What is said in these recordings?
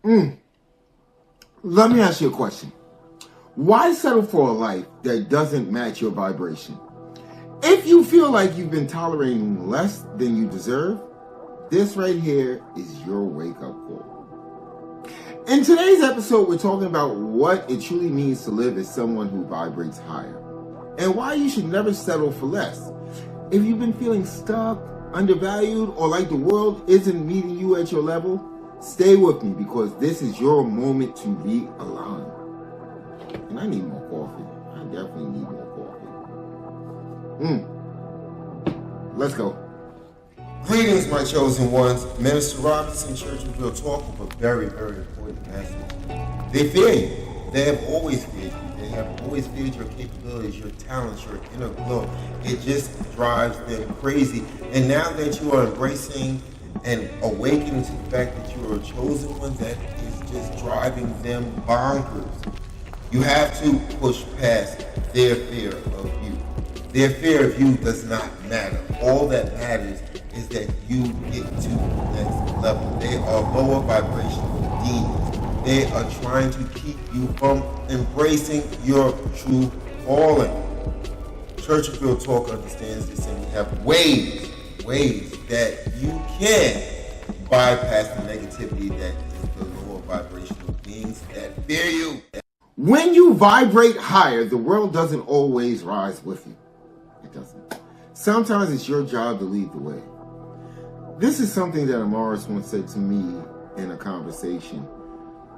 Let me ask you a question. Why settle for a life that doesn't match your vibration? If you feel like you've been tolerating less than you deserve, this right here is your wake-up call. In today's episode, we're talking about what it truly means to live as someone who vibrates higher, and why you should never settle for less. If you've been feeling stuck, undervalued, or like the world isn't meeting you at your level, stay with me because this is your moment to realign. And I need more coffee. I definitely need more coffee. Let's go. Greetings, my chosen ones. Minister Robinson, Church of Real Talk, with a very, very important message. They fear you. They have always feared you. They have always feared your capabilities, your talents, your inner glow. It just drives them crazy. And now that you are embracing and awakening to the fact that you are a chosen one, that is just driving them bonkers. You have to push past their fear of you. Their fear of you does not matter. All that matters is that you get to the next level. They are lower vibrational demons. They are trying to keep you from embracing your true calling. Church of Real Talk understands this, and we have ways that you can bypass the negativity that is the lower vibrational beings that fear you. When you vibrate higher, the world doesn't always rise with you. It doesn't. Sometimes it's your job to lead the way. This is something that Amaris once said to me in a conversation.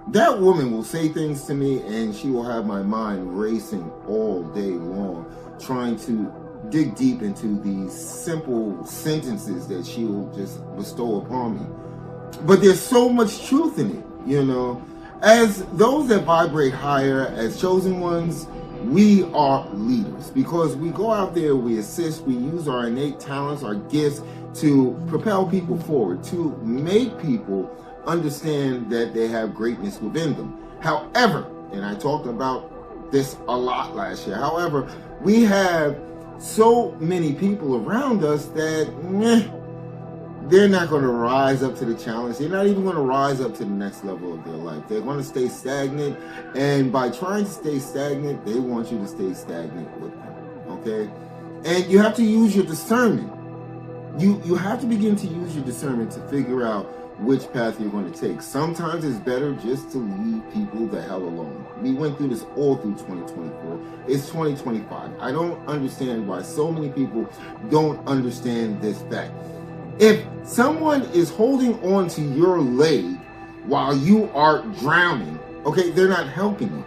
That woman will say things to me and she will have my mind racing all day long, trying to dig deep into these simple sentences that she will just bestow upon me. But there's so much truth in it, you know. As those that vibrate higher, as chosen ones, we are leaders because we go out there, we assist, we use our innate talents, our gifts to propel people forward, to make people understand that they have greatness within them. However, and I talked about this a lot last year, however, we have so many people around us that they're not going to rise up to the challenge. They're not even going to rise up to the next level of their life. They're going to stay stagnant. And by trying to stay stagnant, they want you to stay stagnant with them. Okay? And you have to use your discernment. You have to begin to use your discernment to figure out which path you're going to take. Sometimes it's better just to leave people the hell alone. We went through this all through 2024. It's 2025. I don't understand why so many people don't understand this fact. If someone is holding on to your leg while you are drowning, okay, they're not helping you.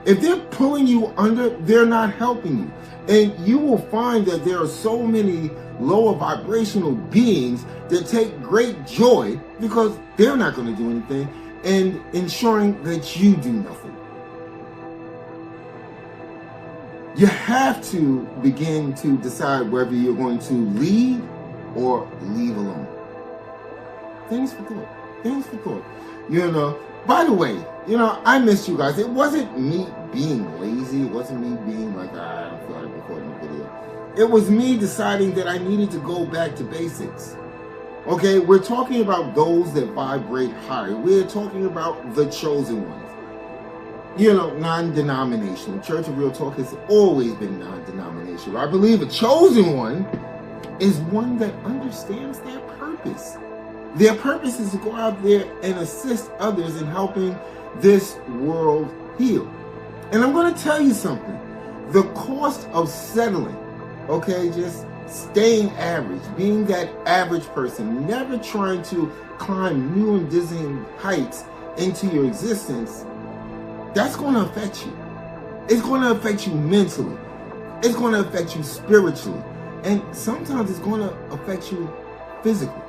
If they're pulling you under, they're not helping you. And you will find that there are so many lower vibrational beings that take great joy because they're not going to do anything and ensuring that you do nothing. You have to begin to decide whether you're going to lead or leave alone. Things for thought. Things for thought. You know, by the way, you know, I missed you guys. It wasn't me being lazy. It wasn't me being like, I don't feel like recording a video. It was me deciding that I needed to go back to basics. Okay, we're talking about those that vibrate higher. We're talking about the chosen ones. You know, non-denominational. Church of Real Talk has always been non-denominational. I believe a chosen one is one that understands their purpose. Their purpose is to go out there and assist others in helping this world heal. And I'm going to tell you something. The cost of settling, okay, just staying average, being that average person, never trying to climb new and dizzying heights into your existence, that's going to affect you. It's going to affect you mentally. It's going to affect you spiritually. And sometimes it's going to affect you physically.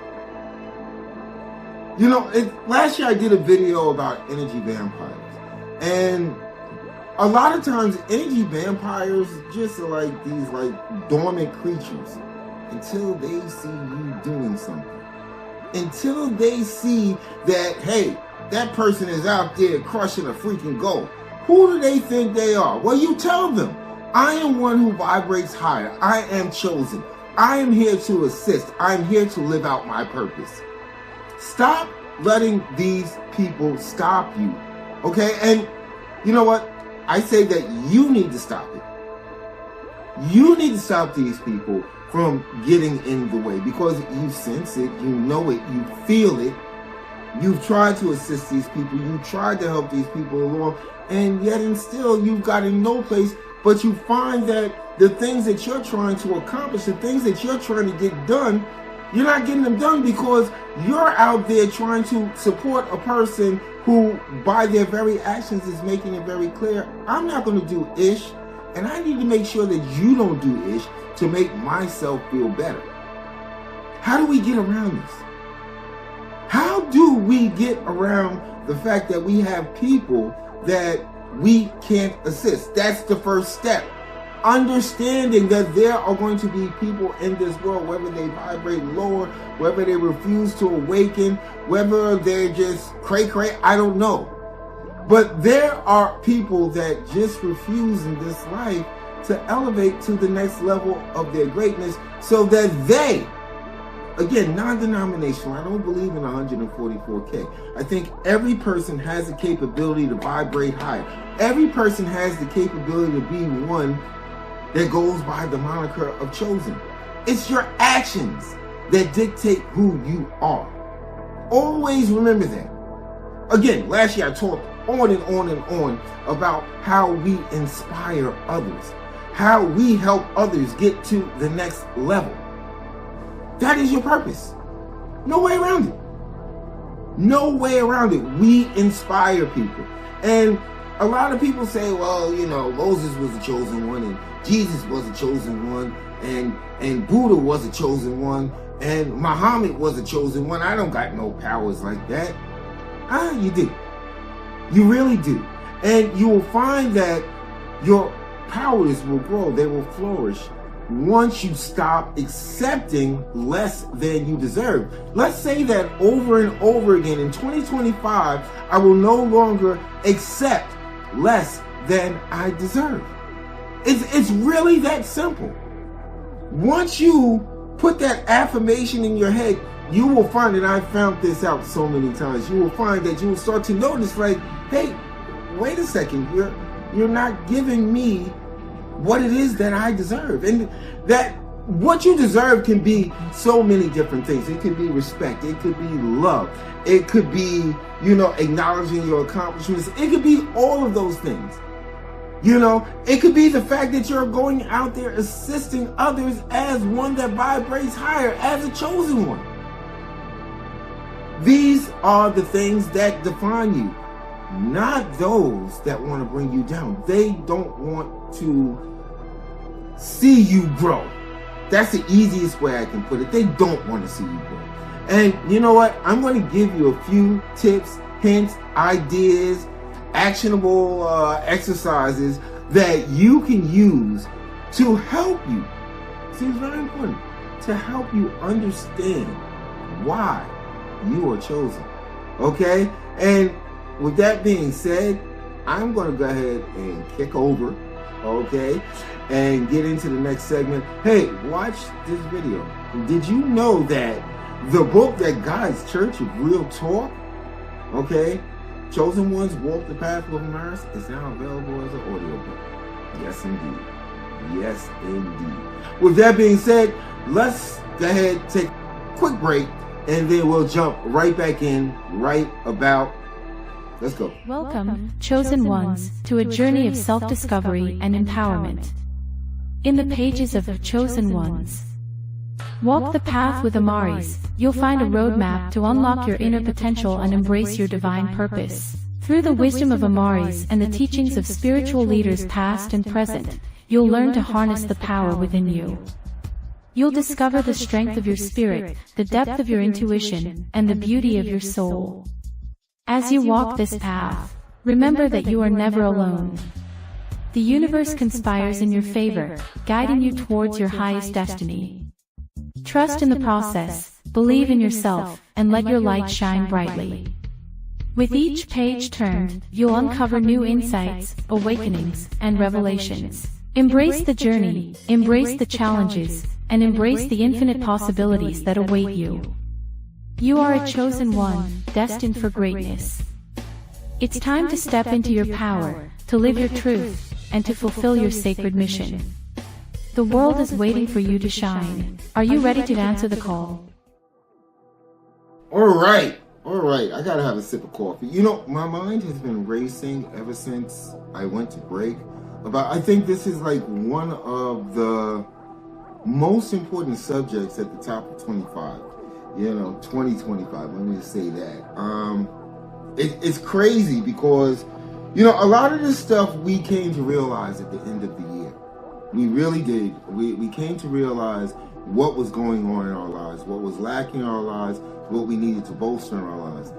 You know, last year I did a video about energy vampires. And a lot of times energy vampires just are like these like dormant creatures until they see you doing something. Until they see that, hey, that person is out there crushing a freaking goal. Who do they think they are? Well, you tell them. I am one who vibrates higher. I am chosen. I am here to assist. I am here to live out my purpose. Stop letting these people stop you. Okay? And you know what? I say that you need to stop it. You need to stop these people from getting in the way, because you sense it, you know it, you feel it. You've tried to assist these people, you tried to help these people along, and yet and still you've got in no place. But you find that the things that you're trying to accomplish, the things that you're trying to get done, you're not getting them done because you're out there trying to support a person who, by their very actions, is making it very clear, I'm not going to do ish, and I need to make sure that you don't do ish to make myself feel better. How do we get around this? How do we get around the fact that we have people that we can't assist? That's the first step. Understanding that there are going to be people in this world, whether they vibrate lower, whether they refuse to awaken, whether they're just cray-cray, I don't know. But there are people that just refuse in this life to elevate to the next level of their greatness so that they, again, non-denominational, I don't believe in 144K. I think every person has the capability to vibrate higher. Every person has the capability to be one that goes by the moniker of chosen. It's your actions that dictate who you are. Always remember that. Again, last year I talked on and on and on about how we inspire others, how we help others get to the next level. That is your purpose. No way around it. No way around it. We inspire people. And a lot of people say, well, you know, Moses was the chosen one, and Jesus was the chosen one, and Buddha was the chosen one, and Muhammad was the chosen one. I don't got no powers like that. You do. You really do. And you will find that your powers will grow. They will flourish once you stop accepting less than you deserve. Let's say that over and over again. In 2025, I will no longer accept less than I deserve. It's really that simple. Once you put that affirmation in your head, you will find, and I've found this out so many times, you will find that you will start to notice, like, hey, wait a second, you're not giving me what it is that I deserve. And that what you deserve can be so many different things. It could be respect, it could be love, it could be, you know, acknowledging your accomplishments. It could be all of those things. You know, it could be the fact that you're going out there assisting others as one that vibrates higher, as a chosen one. These are the things that define you, not those that want to bring you down. They don't want to see you grow. That's the easiest way I can put it. They don't want to see you grow. And you know what? I'm going to give you a few tips, hints, ideas, actionable exercises that you can use to help you. See, it's very important to help you understand why you are chosen. Okay? And with that being said, I'm going to go ahead and kick over, okay, and get into the next segment. Hey, watch this video. Did you know that the book that guides Church of Real Talk, okay, Chosen Ones Walk the Path of Amaris, is now available as an audiobook? Yes, indeed. Yes, indeed. With that being said, let's go ahead, take a quick break, and then we'll jump right back in right about. Let's go. Welcome, Chosen Ones, to a journey of self-discovery and empowerment. In the pages of Chosen Ones, Walk the Path with Amaris, you'll find a roadmap to unlock your inner potential and embrace your divine purpose. Through the wisdom of Amaris and the teachings of spiritual leaders past and present, you'll learn to harness the power within you. You'll discover the strength of your spirit, the depth of your intuition, and the beauty of your soul. As you walk this path, remember that you are never alone. The universe conspires in your favor, guiding you towards your highest destiny. Trust in the process, believe in yourself, and let your light shine brightly. With each page turned, you'll uncover new insights, awakenings, and revelations. Embrace the journey, embrace the challenges, and embrace the infinite possibilities that await you. You are a chosen one, destined for greatness. It's time to step into your power, to live your truth, and to fulfill your sacred mission. The world is waiting for you to shine. Are you ready to answer the call? All right. I gotta have a sip of coffee. You know, my mind has been racing ever since I went to break. I think this is like one of the most important subjects at the top of 25. 2025. Let me just say that. It's crazy because, a lot of this stuff we came to realize at the end of the year. We really did. We came to realize what was going on in our lives, what was lacking in our lives, what we needed to bolster in our lives.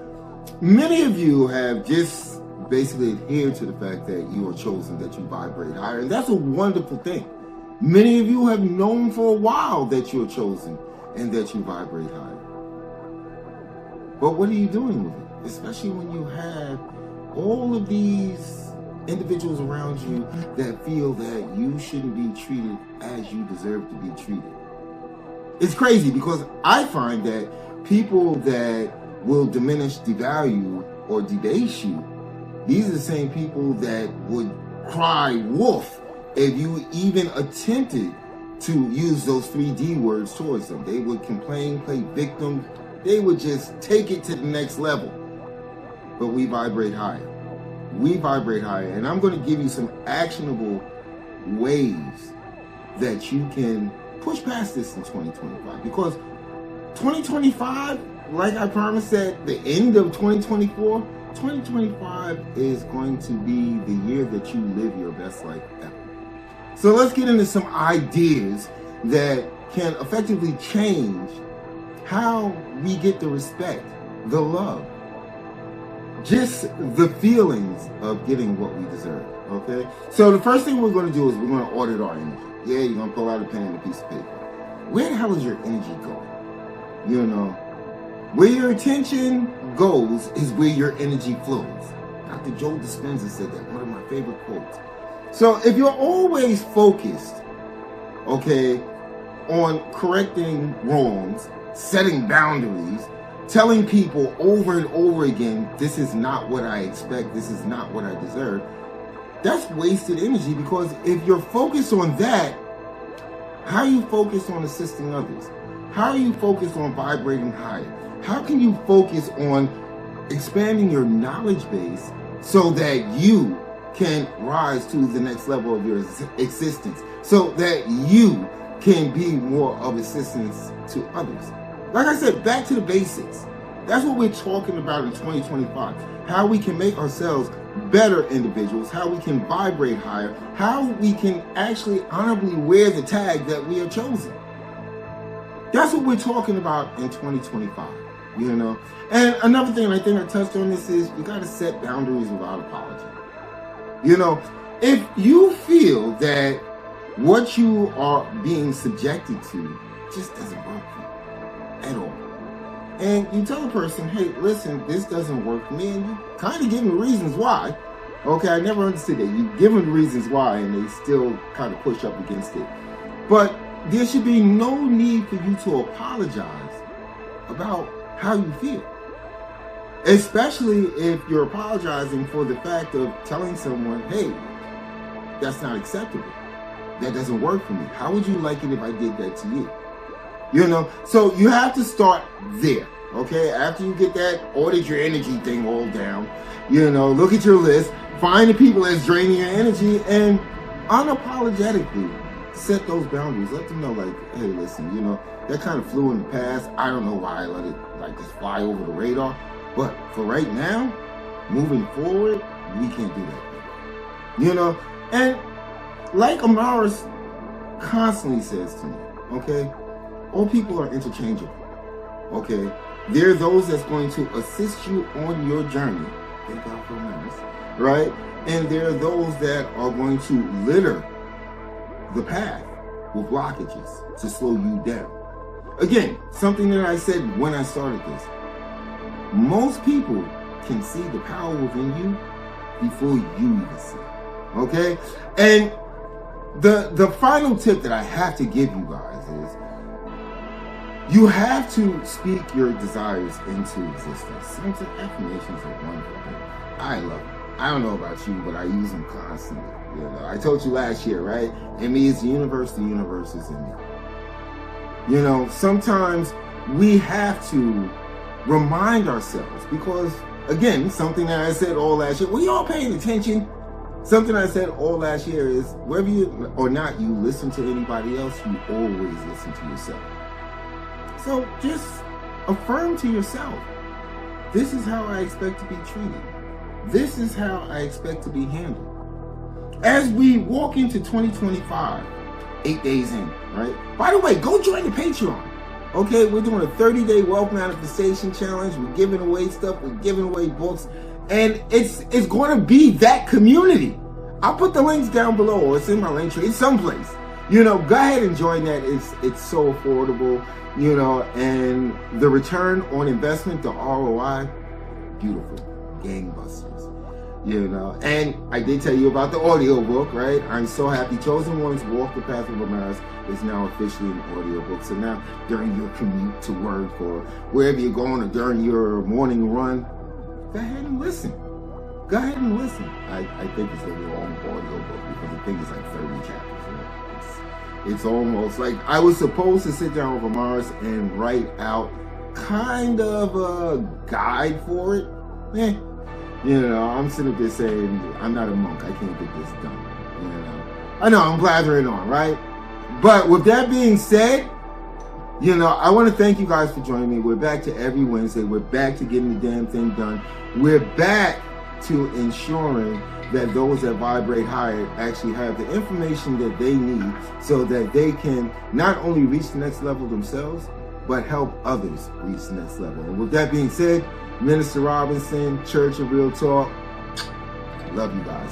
Many of you have just basically adhered to the fact that you are chosen, that you vibrate higher, and that's a wonderful thing. Many of you have known for a while that you're chosen and that you vibrate higher. But what are you doing with it? Especially when you have all of these individuals around you that feel that you shouldn't be treated as you deserve to be treated. It's crazy because I find that people that will diminish, devalue, or debase you, these are the same people that would cry wolf if you even attempted to use those 3D words towards them. They would complain, play victim. They would just take it to the next level. But we vibrate higher. We vibrate higher. And I'm going to give you some actionable ways that you can push past this in 2025. Because 2025, like I promised at the end of 2024, 2025 is going to be the year that you live your best life ever. So let's get into some ideas that can effectively change how we get the respect, the love, just the feelings of getting what we deserve, okay? So the first thing we're going to do is we're going to audit our energy. Yeah, you're going to pull out a pen and a piece of paper. Where the hell is your energy going? Where your attention goes is where your energy flows. Dr. Joe Dispenza said that, one of my favorite quotes. So if you're always focused, okay, on correcting wrongs, setting boundaries, telling people over and over again, this is not what I expect, this is not what I deserve, that's wasted energy, because if you're focused on that, how are you focused on assisting others? How are you focused on vibrating higher? How can you focus on expanding your knowledge base so that you can rise to the next level of your existence, so that you can be more of assistance to others? Like I said, back to the basics. That's what we're talking about in 2025. How we can make ourselves better individuals, how we can vibrate higher, how we can actually honorably wear the tag that we are chosen. That's what we're talking about in 2025, And another thing, I think I touched on this, is you got to set boundaries without apology. If you feel that what you are being subjected to just doesn't work for you at all, and you tell the person, hey, listen, this doesn't work for me, and you kind of give them reasons why. Okay, I never understood that. You give them reasons why, and they still kind of push up against it. But there should be no need for you to apologize about how you feel. Especially if you're apologizing for the fact of telling someone, hey, that's not acceptable. That doesn't work for me. How would you like it if I did that to you? So you have to start there, okay? After you get that audit your energy thing all down, look at your list, find the people that's draining your energy, and unapologetically set those boundaries. Let them know, like, hey, listen, that kind of flew in the past. I don't know why I let it just fly over the radar. But for right now, moving forward, we can't do that. And like Amaris constantly says to me, okay, all people are interchangeable, okay? There are those that's going to assist you on your journey. Thank God for Amaris, right? And there are those that are going to litter the path with blockages to slow you down. Again, something that I said when I started this. Most people can see the power within you before you even see it, okay? And the final tip that I have to give you guys is You have to speak your desires into existence. Sense of affirmations are wonderful. I love them. I don't know about you, but I use them constantly. You know, I told you last year, right? In me is the universe is in me. You know, sometimes we have to remind ourselves because, again, something that I said all last year, were you all paying attention? Something I said all last year is, whether you or not you listen to anybody else, you always listen to yourself. So just affirm to yourself, this is how I expect to be treated. This is how I expect to be handled. As we walk into 2025, 8 days in, right? By the way, go join the Patreon. Okay, we're doing a 30-day wealth manifestation challenge. We're giving away stuff. We're giving away books. And it's going to be that community. I'll put the links down below, or it's in my link tree. It's someplace. You know, go ahead and join that. It's so affordable, you know, and the return on investment, the ROI, beautiful, gangbusters. You know, and I did tell you about the audiobook, right? I'm so happy. Chosen Ones Walk the Path of Amaris is now officially an audiobook. So now during your commute to work or wherever you're going or during your morning run, go ahead and listen. Go ahead and listen. I think it's a long audiobook because the thing is like 30 chapters. You know? It's almost like I was supposed to sit down with Amaris and write out kind of a guide for it. You know, I'm sitting there saying, I'm not a monk. I can't get this done. You know, I know I'm blathering on, right? But with that being said, you know, I want to thank you guys for joining me. We're back to every Wednesday. We're back to getting the damn thing done. We're back to ensuring that those that Vibrate Higher actually have the information that they need so that they can not only reach the next level themselves, but help others reach the next level. And with that being said, Minister Robinson, Church of Real Talk, love you guys.